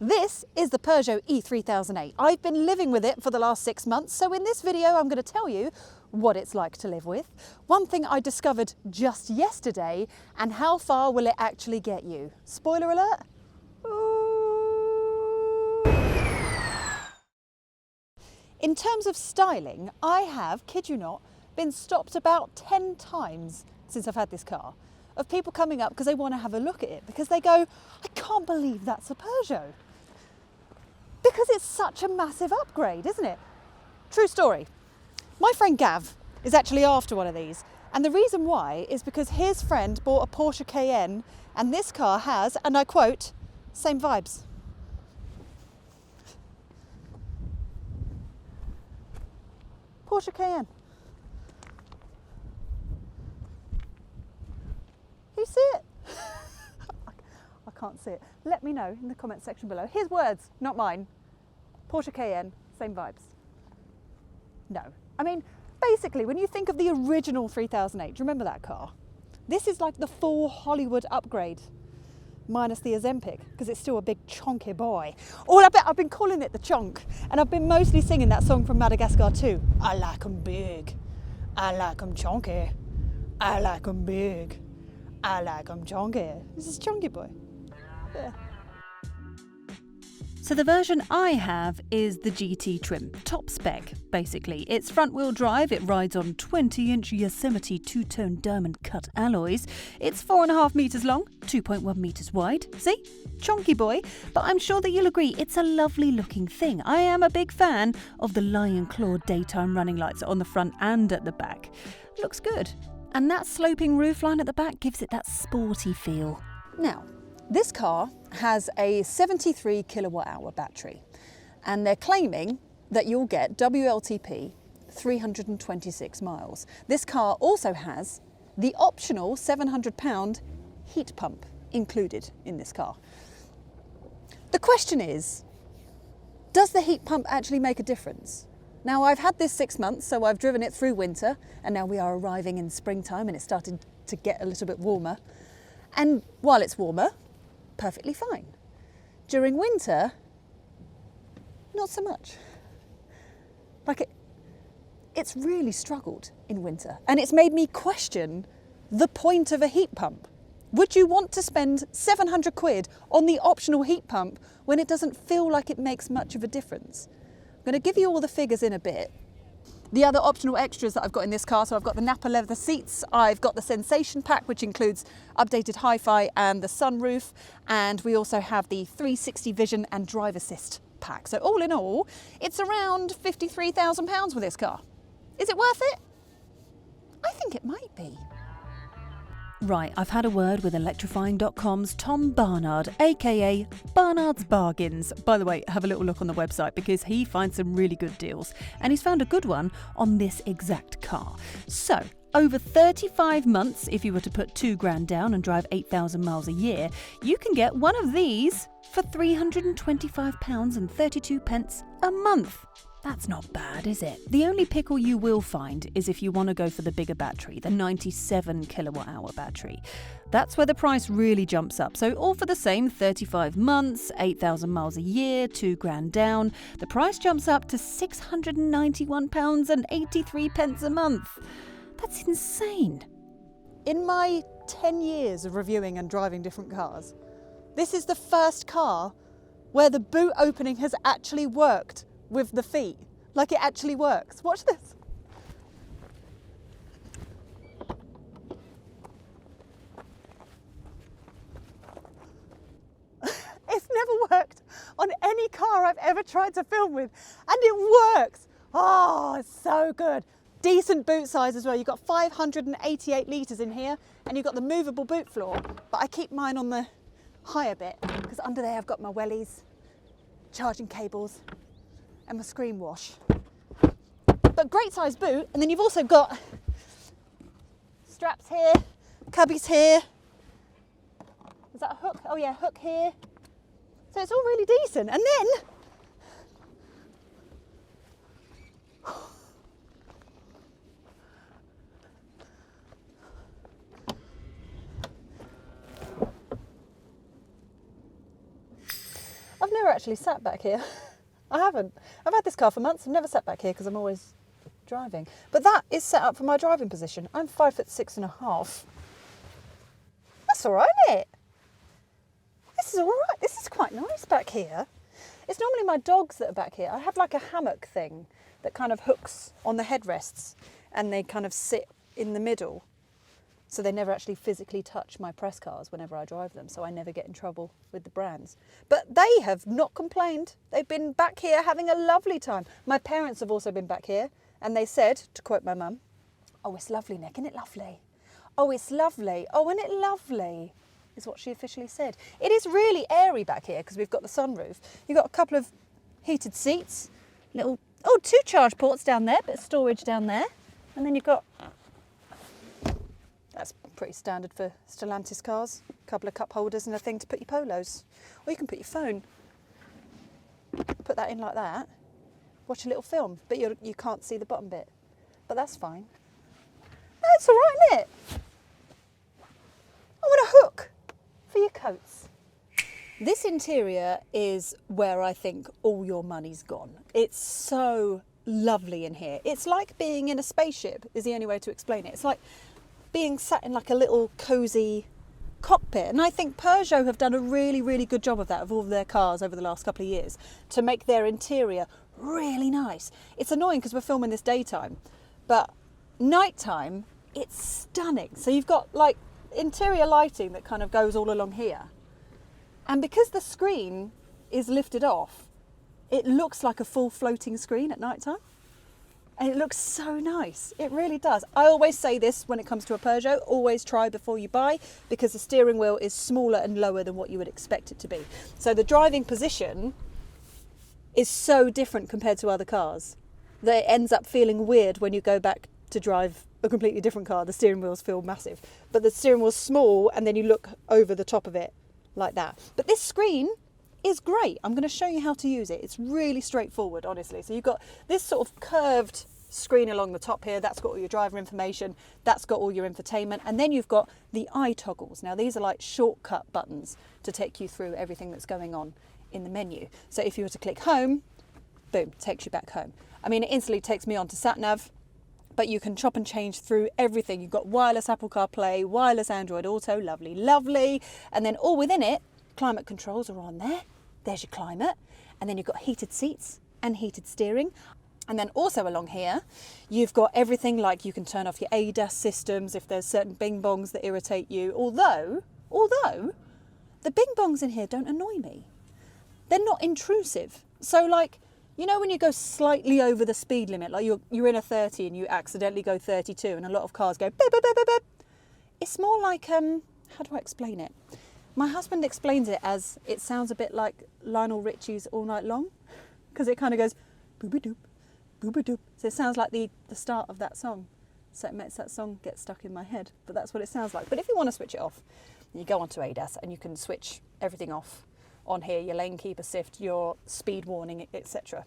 This is the Peugeot e-3008. I've been living with it for the last 6 months, so in this video I'm going to tell you what it's like to live with, one thing I discovered just yesterday, and how far will it actually get you. Spoiler alert! Ooh. In terms of styling, I have, kid you not, been stopped about 10 times since I've had this car, of people coming up because they want to have a look at it, because they go, I can't believe that's a Peugeot. Because it's such a massive upgrade, isn't it? True story. My friend Gav is actually after one of these, and the reason why is because his friend bought a Porsche Cayenne, and this car has, and I quote, same vibes. Porsche Cayenne. You see it? I can't see it. Let me know in the comment section below. His words, not mine. Porsche Cayenne, same vibes. No. I mean, basically, when you think of the original 3008, do you remember that car? This is like the full Hollywood upgrade, minus the Ozempic, because it's still a big chonky boy. Oh, I bet I've been calling it the chonk, and I've been mostly singing that song from Madagascar too. I like 'em big, I like 'em chonky, I like 'em big, I like 'em chonky. This is chonky boy. Yeah. So the version I have is the GT trim, top spec basically. It's front wheel drive, it rides on 20-inch Yosemite two-tone diamond cut alloys. It's 4.5 metres long, 2.1 metres wide. See? Chonky boy. But I'm sure that you'll agree it's a lovely looking thing. I am a big fan of the lion claw daytime running lights on the front and at the back. Looks good. And that sloping roofline at the back gives it that sporty feel. Now, this car has a 73 kilowatt hour battery, and they're claiming that you'll get WLTP 326 miles. This car also has the optional £700 heat pump included in this car. The question is, does the heat pump actually make a difference? Now, I've had this 6 months, so I've driven it through winter, and now we are arriving in springtime and it's starting to get a little bit warmer. And while it's warmer, perfectly fine. During winter, not so much. Like it's really struggled in winter, and it's made me question the point of a heat pump. Would you want to spend 700 quid on the optional heat pump when it doesn't feel like it makes much of a difference? I'm going to give you all the figures in a bit. The other optional extras that I've got in this car, so I've got the Napa leather seats, I've got the Sensation pack, which includes updated hi-fi and the sunroof, and we also have the 360 vision and drive assist pack. So all in all, it's around £53,000 with this car. Is it worth it? I think it might be. Right, I've had a word with Electrifying.com's Tom Barnard, aka Barnard's Bargains. By the way, have a little look on the website because he finds some really good deals, and he's found a good one on this exact car. So, over 35 months, if you were to put £2,000 down and drive 8,000 miles a year, you can get one of these for £325.32 a month. That's not bad, is it? The only pickle you will find is if you want to go for the bigger battery, the 97 kilowatt hour battery. That's where the price really jumps up. So all for the same 35 months, 8,000 miles a year, £2,000 down, the price jumps up to £691.83 a month. That's insane. In my 10 years of reviewing and driving different cars, this is the first car where the boot opening has actually worked with the feet. Like, it actually works. Watch this. It's never worked on any car I've ever tried to film with, and it works. Oh, it's so good. Decent boot size as well. You've got 588 litres in here, and you've got the movable boot floor, but I keep mine on the higher bit because under there I've got my wellies, charging cables, and my screen wash. But great size boot, and then you've also got straps here, cubbies here. Is that a hook? Oh yeah, hook here. So it's all really decent. And then never actually sat back here. I haven't. I've had this car for months. I've never sat back here because I'm always driving. But that is set up for my driving position. I'm 5'6.5". That's all right, isn't it? This is all right. This is quite nice back here. It's normally my dogs that are back here. I have like a hammock thing that kind of hooks on the headrests and they kind of sit in the middle. So they never actually physically touch my press cars whenever I drive them. So I never get in trouble with the brands. But they have not complained. They've been back here having a lovely time. My parents have also been back here and they said, to quote my mum, "Oh, it's lovely, Nick, isn't it lovely? Oh, it's lovely. Oh, isn't it lovely?" is what she officially said. It is really airy back here because we've got the sunroof. You've got a couple of heated seats, little, 2 charge ports down there, bit of storage down there. And then you've got, that's pretty standard for Stellantis cars, a couple of cup holders and a thing to put your polos. Or you can put your phone, put that in like that, watch a little film, but you can't see the bottom bit. But that's fine. That's all right, isn't it? I want a hook for your coats. This interior is where I think all your money's gone. It's so lovely in here. It's like being in a spaceship is the only way to explain it. It's like being sat in like a little cosy cockpit. And I think Peugeot have done a really, really good job of that, of all of their cars over the last couple of years, to make their interior really nice. It's annoying because we're filming this daytime, but nighttime, it's stunning. So you've got like interior lighting that kind of goes all along here. And because the screen is lifted off, it looks like a full floating screen at night time. And it looks so nice. It really does. I always say this when it comes to a Peugeot, always try before you buy, because the steering wheel is smaller and lower than what you would expect it to be. So the driving position is so different compared to other cars that it ends up feeling weird when you go back to drive a completely different car. The steering wheels feel massive, but the steering wheel's small and then you look over the top of it like that. But this screen is great. I'm going to show you how to use it. It's really straightforward, honestly. So you've got this sort of curved screen along the top here. That's got all your driver information. That's got all your infotainment. And then you've got the eye toggles. Now these are like shortcut buttons to take you through everything that's going on in the menu. So if you were to click home, boom, takes you back home. I mean, it instantly takes me on to SatNav, but you can chop and change through everything. You've got wireless Apple CarPlay, wireless Android Auto, lovely, lovely. And then all within it, climate controls are on there. There's your climate. And then you've got heated seats and heated steering. And then also along here, you've got everything like you can turn off your ADAS systems if there's certain bing bongs that irritate you. Although the bing bongs in here don't annoy me. They're not intrusive. So like, you know when you go slightly over the speed limit, like you're in a 30 and you accidentally go 32 and a lot of cars go beep, beep, beep, beep, beep. It's more like, how do I explain it? My husband explains it as it sounds a bit like Lionel Richie's All Night Long, because it kind of goes booba-doop, booba-doop. So it sounds like the start of that song. So it makes that song get stuck in my head, but that's what it sounds like. But if you want to switch it off, you go onto ADAS and you can switch everything off on here, your lane keep assist, your speed warning, etc.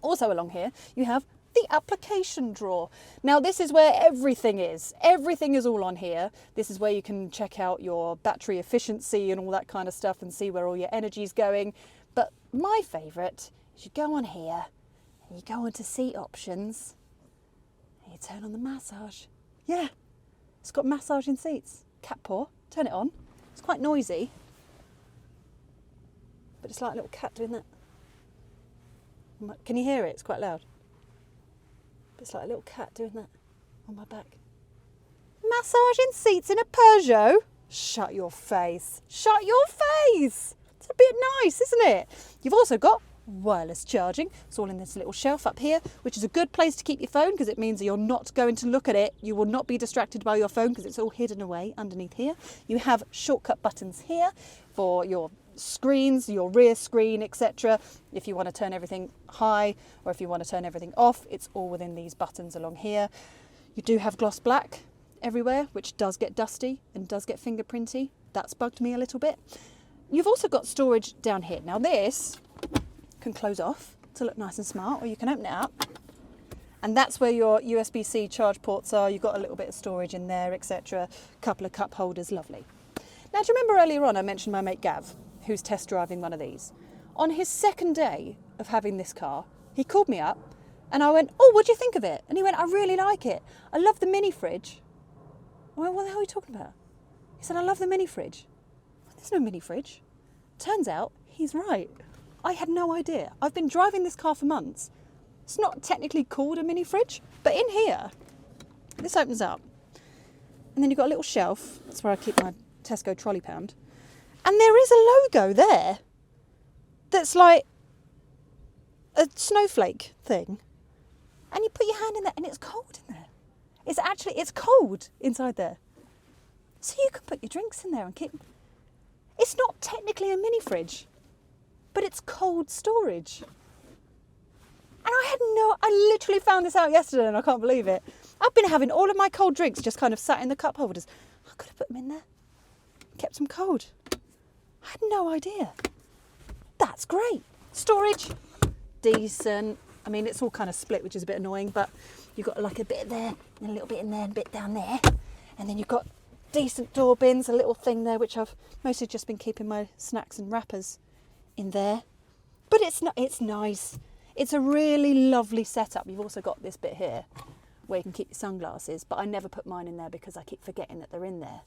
Also along here, you have the application drawer. Now this is where everything is. Everything is all on here. This is where you can check out your battery efficiency and all that kind of stuff and see where all your energy is going. But my favourite is you go on here and you go onto seat options and you turn on the massage. Yeah, it's got massaging seats. Cat paw, turn it on. It's quite noisy, but it's like a little cat doing that. Can you hear it? It's quite loud. It's like a little cat doing that on my back. Massaging seats in a Peugeot? Shut your face. Shut your face. It's a bit nice, isn't it? You've also got wireless charging. It's all in this little shelf up here, which is a good place to keep your phone because it means that you're not going to look at it. You will not be distracted by your phone because it's all hidden away underneath here. You have shortcut buttons here for your screens, your rear screen, etc. If you want to turn everything high or if you want to turn everything off, it's all within these buttons along here. You do have gloss black everywhere, which does get dusty and does get fingerprinty. That's bugged me a little bit. You've also got storage down here. Now this can close off to look nice and smart, or you can open it up, and that's where your USB-C charge ports are. You've got a little bit of storage in there, etc. A couple of cup holders, lovely. Now, do you remember earlier on I mentioned my mate Gav, who's test driving one of these? On his second day of having this car, he called me up and I went, oh, what do you think of it? And he went, I really like it. I love the mini fridge. I went, what the hell are you talking about? He said, I love the mini fridge. I went, there's no mini fridge. Turns out he's right. I had no idea. I've been driving this car for months. It's not technically called a mini fridge, but in here, this opens up. And then you've got a little shelf. That's where I keep my Tesco trolley pound. And there is a logo there that's like a snowflake thing. And you put your hand in there and it's cold in there. It's cold inside there. So you can put your drinks in there and keep... It's not technically a mini fridge, but it's cold storage. And I literally found this out yesterday and I can't believe it. I've been having all of my cold drinks just kind of sat in the cup holders. I could have put them in there, kept them cold. I had no idea. That's great. Storage, decent. I mean, it's all kind of split, which is a bit annoying, but you've got like a bit there, and a little bit in there, and a bit down there. And then you've got decent door bins, a little thing there, which I've mostly just been keeping my snacks and wrappers in there. But it's nice. It's a really lovely setup. You've also got this bit here where you can keep your sunglasses, but I never put mine in there because I keep forgetting that they're in there.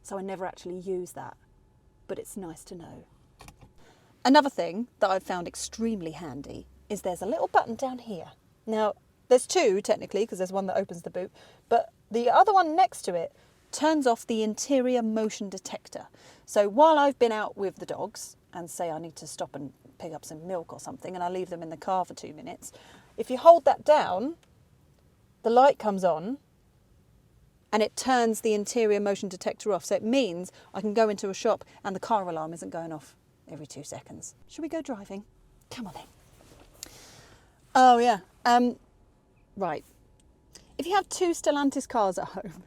So I never actually use that, but it's nice to know. Another thing that I've found extremely handy is there's a little button down here. Now, there's two technically, because there's one that opens the boot, but the other one next to it turns off the interior motion detector. So while I've been out with the dogs and say I need to stop and pick up some milk or something and I leave them in the car for 2 minutes, if you hold that down, the light comes on and it turns the interior motion detector off. So it means I can go into a shop and the car alarm isn't going off every 2 seconds. Should we go driving? Come on then. Oh yeah, right. If you have 2 Stellantis cars at home,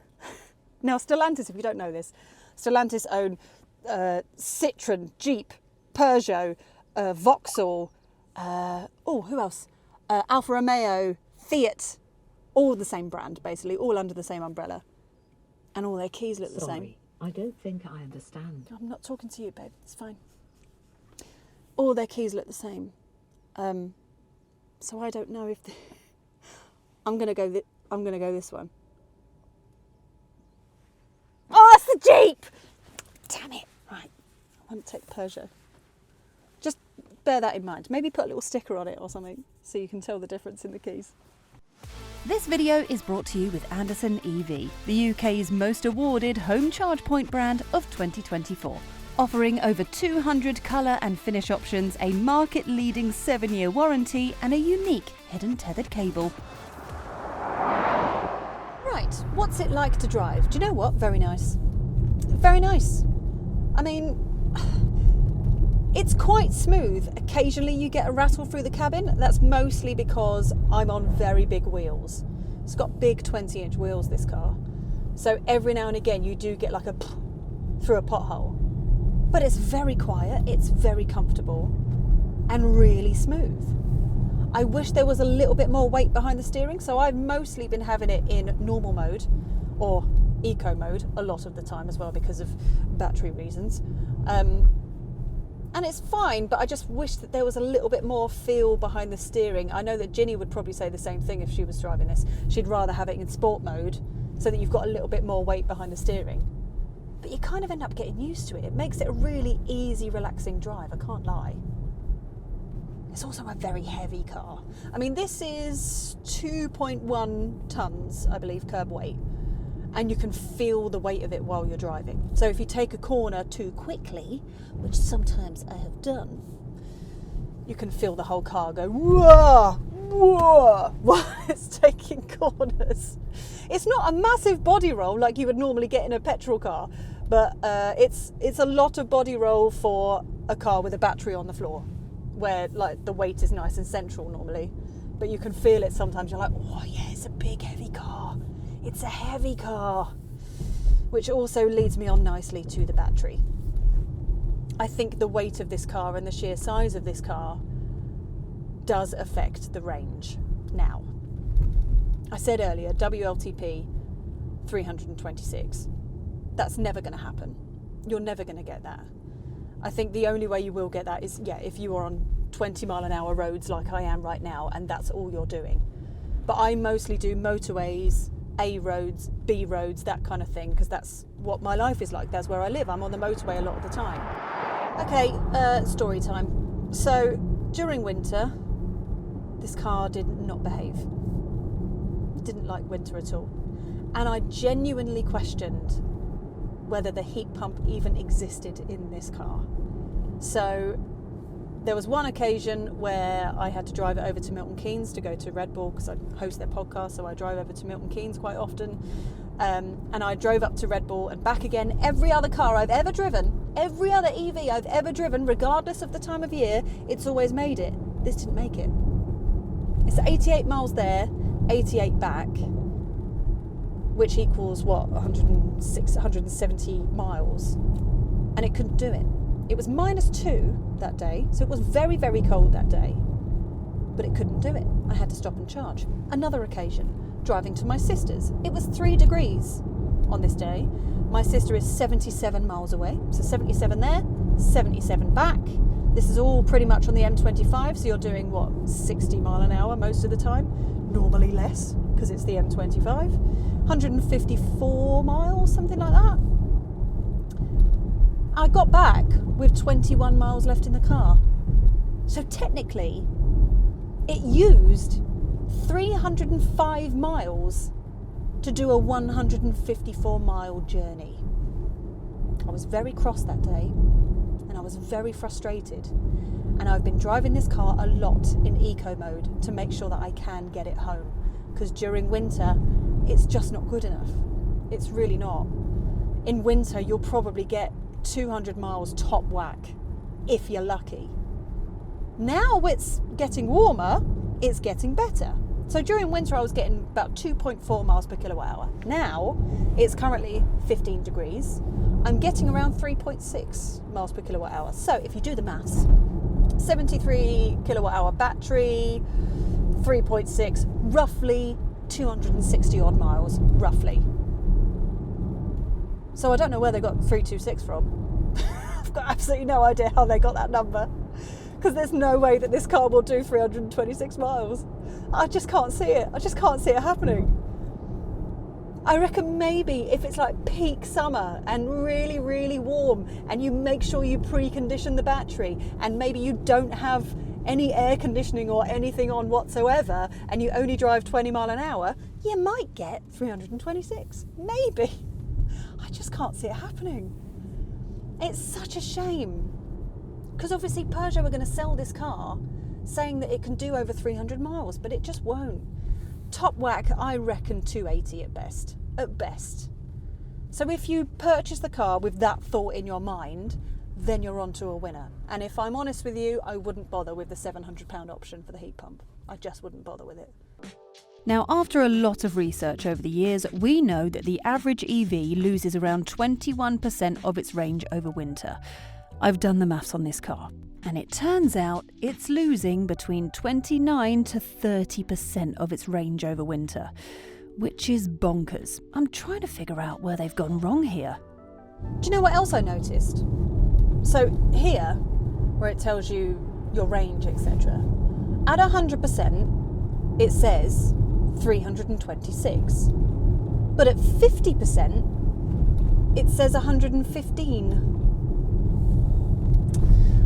now Stellantis, if you don't know this, Stellantis own Citroën, Jeep, Peugeot, Vauxhall, who else? Alfa Romeo, Fiat, all the same brand basically, all under the same umbrella. And all their keys look the same. Sorry, I don't think I understand. I'm not talking to you, babe, it's fine. All their keys look the same. So I don't know if... I'm going to go this one. Oh, that's the Jeep! Damn it. Right, I want to take the Peugeot. Just bear that in mind. Maybe put a little sticker on it or something so you can tell the difference in the keys. This video is brought to you with Andersen EV, the UK's most awarded home charge point brand of 2024. Offering over 200 colour and finish options, a market-leading 7-year warranty and a unique hidden tethered cable. Right, what's it like to drive? Do you know what? Very nice. Very nice. I mean, it's quite smooth. Occasionally you get a rattle through the cabin. That's mostly because I'm on very big wheels. It's got big 20-inch wheels, this car. So every now and again you do get like a through a pothole. But it's very quiet, it's very comfortable and really smooth. I wish there was a little bit more weight behind the steering, so I've mostly been having it in normal mode or eco mode a lot of the time as well because of battery reasons. And it's fine, but I just wish that there was a little bit more feel behind the steering. I know that Ginny would probably say the same thing if she was driving this. She'd rather have it in sport mode so that you've got a little bit more weight behind the steering. But you kind of end up getting used to it. It makes it a really easy, relaxing drive, I can't lie. It's also a very heavy car. I mean, this is 2.1 tonnes, I believe, curb weight. And you can feel the weight of it while you're driving. So if you take a corner too quickly, which sometimes I have done, you can feel the whole car go whoa, whoa, while it's taking corners. It's not a massive body roll like you would normally get in a petrol car, but it's a lot of body roll for a car with a battery on the floor, where like the weight is nice and central normally, but you can feel it sometimes. You're like, oh yeah, it's a big heavy car. It's a heavy car, which also leads me on nicely to the battery. I think the weight of this car and the sheer size of this car does affect the range. Now, I said earlier, WLTP 326. That's never going to happen. You're never going to get that. I think the only way you will get that is, if you are on 20 mile an hour roads like I am right now, and that's all you're doing. But I mostly do motorways, A roads, B roads, that kind of thing, because that's what my life is like. That's where I live. I'm on the motorway a lot of the time. Okay, story time. So during winter, this car did not behave. Didn't like winter at all. And I genuinely questioned whether the heat pump even existed in this car. So there was one occasion where I had to drive it over to Milton Keynes to go to Red Bull, because I host their podcast, so I drive over to Milton Keynes quite often. And I drove up to Red Bull and back again. Every other car I've ever driven, every other EV I've ever driven, regardless of the time of year, it's always made it. This didn't make it. It's 88 miles there, 88 back, which equals what, 170 miles, and it couldn't do it. It was -2 that day, so it was very, very cold that day, but it couldn't do it. I had to stop and charge. Another occasion, driving to my sister's. It was 3 degrees on this day. My sister is 77 miles away, so 77 there, 77 back. This is all pretty much on the M25, so you're doing, 60 mile an hour most of the time? Normally less, because it's the M25. 154 miles, something like that. I got back with 21 miles left in the car. So technically, it used 305 miles to do a 154 mile journey. I was very cross that day, and I was very frustrated. And I've been driving this car a lot in eco mode to make sure that I can get it home. Because during winter, it's just not good enough. It's really not. In winter, you'll probably get 200 miles top whack, if you're lucky. Now it's getting warmer, it's getting better. So during winter I was getting about 2.4 miles per kilowatt hour. Now it's currently 15 degrees. I'm getting around 3.6 miles per kilowatt hour. So if you do the maths, 73 kilowatt hour battery, 3.6, roughly 260 odd miles, roughly. So I don't know where they got 326 from. I've got absolutely no idea how they got that number, because there's no way that this car will do 326 miles. I just can't see it. I just can't see it happening. I reckon maybe if it's like peak summer and really, really warm, and you make sure you precondition the battery, and maybe you don't have any air conditioning or anything on whatsoever, and you only drive 20 mile an hour, you might get 326. Maybe. I just can't see it happening. It's such a shame, because obviously Peugeot are going to sell this car saying that it can do over 300 miles, but it just won't. Top whack, I reckon 280 at best. So if you purchase the car with that thought in your mind, then you're onto a winner. And if I'm honest with you, I wouldn't bother with the £700 option for the heat pump. I just wouldn't bother with it. Now, after a lot of research over the years, we know that the average EV loses around 21% of its range over winter. I've done the maths on this car, and it turns out it's losing between 29 to 30% of its range over winter, which is bonkers. I'm trying to figure out where they've gone wrong here. Do you know what else I noticed? So here, where it tells you your range, etc., at 100%, it says 326. But at 50%, it says 115.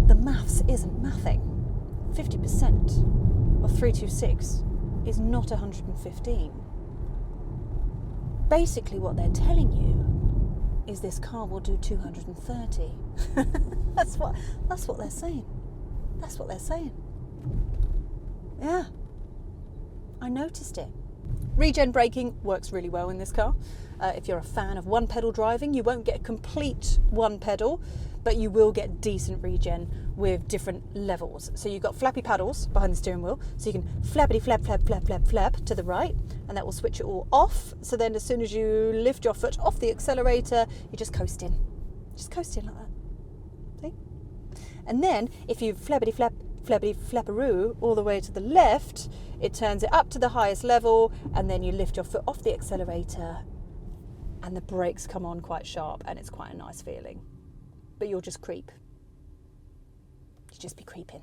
The maths isn't mathing. 50% of 326 is not 115. Basically what they're telling you is this car will do 230. That's what they're saying. That's what they're saying. Yeah. I noticed it. Regen braking works really well in this car. If you're a fan of one pedal driving, you won't get a complete one pedal, but you will get decent regen with different levels. So you've got flappy paddles behind the steering wheel, so you can flappity flap, flap, flap, flap, flap to the right, and that will switch it all off. So then as soon as you lift your foot off the accelerator, you just coast in. Just coast in like that. See? And then if you flappity flap, flappity flapperoo all the way to the left, it turns it up to the highest level, and then you lift your foot off the accelerator and the brakes come on quite sharp, and it's quite a nice feeling. But you'll just creep. You'd just be creeping.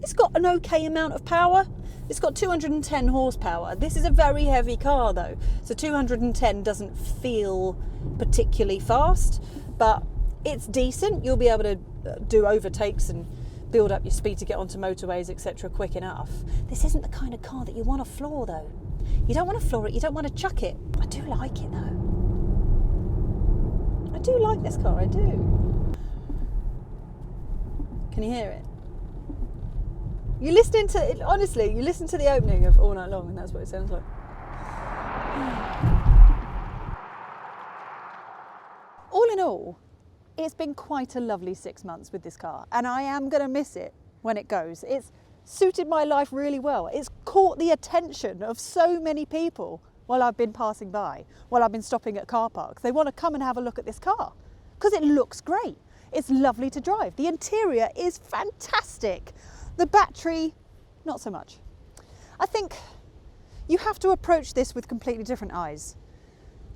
It's got an okay amount of power. It's got 210 horsepower. This is a very heavy car though, so 210 doesn't feel particularly fast, but it's decent. You'll be able to do overtakes and build up your speed to get onto motorways, etc. quick enough. This isn't the kind of car that you want to floor though. You don't want to floor it, you don't want to chuck it. I do like it though. I do like this car, I do. Can you hear it? You listening to it, honestly, you listen to the opening of All Night Long and that's what it sounds like. All in all, it's been quite a lovely 6 months with this car, and I am going to miss it when it goes. It's suited my life really well. It's caught the attention of so many people while I've been passing by, while I've been stopping at car parks. They want to come and have a look at this car because it looks great. It's lovely to drive. The interior is fantastic. The battery, not so much. I think you have to approach this with completely different eyes.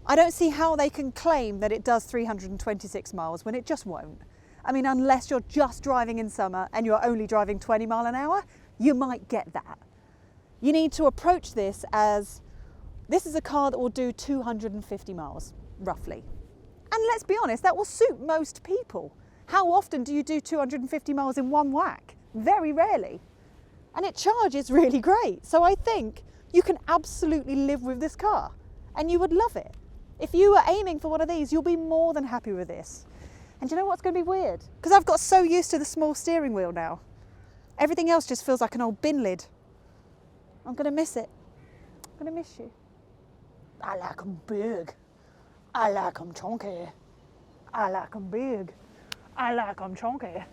I don't see how they can claim that it does 326 miles when it just won't. I mean, unless you're just driving in summer and you're only driving 20 mile an hour, you might get that. You need to approach this as, this is a car that will do 250 miles, roughly. And let's be honest, that will suit most people. How often do you do 250 miles in one whack? Very rarely. And it charges really great. So I think you can absolutely live with this car and you would love it. If you were aiming for one of these, you'll be more than happy with this. And do you know what's going to be weird? Because I've got so used to the small steering wheel now. Everything else just feels like an old bin lid. I'm going to miss it. I'm going to miss you. I like them big. I like them chunky. I like them big. I like them chunky.